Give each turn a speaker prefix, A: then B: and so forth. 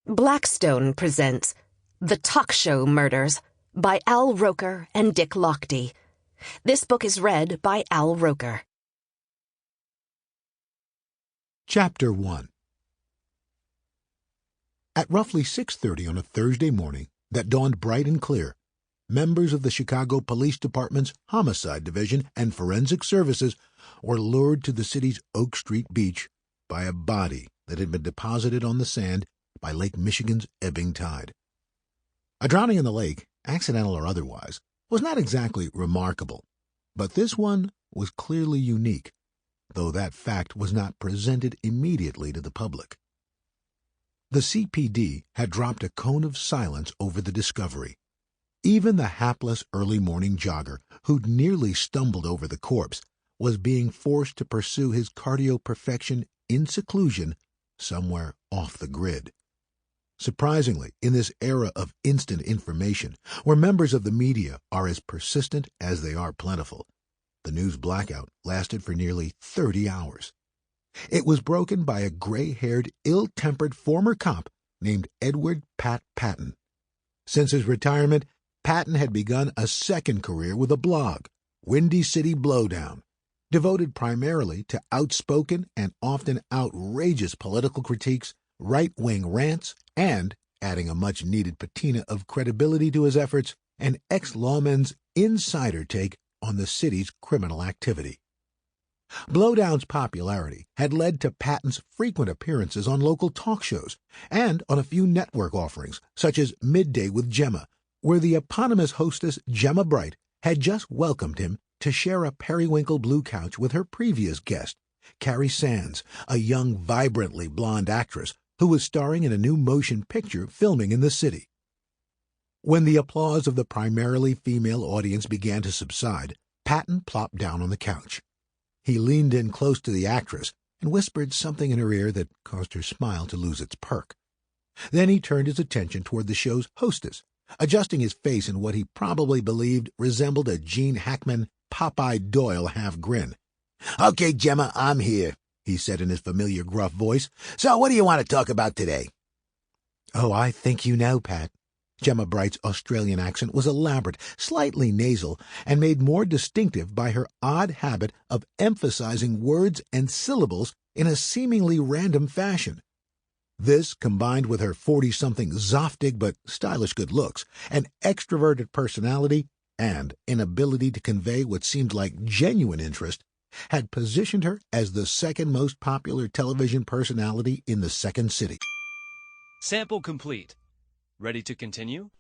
A: Blackstone presents The Talk Show Murders by Al Roker and Dick Lochte. This book is read by Al Roker.
B: Chapter 1. At roughly 6:30 on a Thursday morning that dawned bright and clear, members of the Chicago Police Department's Homicide Division and Forensic Services were lured to the city's Oak Street beach by a body that had been deposited on the sand by Lake Michigan's ebbing tide. A drowning in the lake, accidental or otherwise, was not exactly remarkable, but this one was clearly unique, though that fact was not presented immediately to the public. The CPD had dropped a cone of silence over the discovery. Even the hapless early morning jogger who'd nearly stumbled over the corpse was being forced to pursue his cardio perfection in seclusion somewhere off the grid. Surprisingly, in this era of instant information, where members of the media are as persistent as they are plentiful, the news blackout lasted for nearly 30 hours. It was broken by a gray-haired, ill-tempered former cop named Edward Patton. Since his retirement, Patton had begun a second career with a blog, Windy City Blowdown, devoted primarily to outspoken and often outrageous political critiques, right-wing rants, and, adding a much-needed patina of credibility to his efforts, an ex-lawman's insider take on the city's criminal activity. Blowdown's popularity had led to Patton's frequent appearances on local talk shows and on a few network offerings, such as Midday with Gemma, where the eponymous hostess Gemma Bright had just welcomed him to share a periwinkle blue couch with her previous guest, Carrie Sands, a young, vibrantly blonde actress who was starring in a new motion picture filming in the city. When the applause of the primarily female audience began to subside, Patton plopped down on the couch. He leaned in close to the actress and whispered something in her ear that caused her smile to lose its perk. Then he turned his attention toward the show's hostess, adjusting his face in what he probably believed resembled a Gene Hackman Popeye Doyle half-grin. "Okay, Gemma, I'm here," he said in his familiar gruff voice. "So what do you want to talk about today?" "Oh, I think you know, Pat." Gemma Bright's Australian accent was elaborate, slightly nasal, and made more distinctive by her odd habit of emphasizing words and syllables in a seemingly random fashion. This, combined with her 40-something zoftig but stylish good looks, an extroverted personality, and an ability to convey what seemed like genuine interest, had positioned her as the second most popular television personality in the Second City.
C: Sample complete. Ready to continue?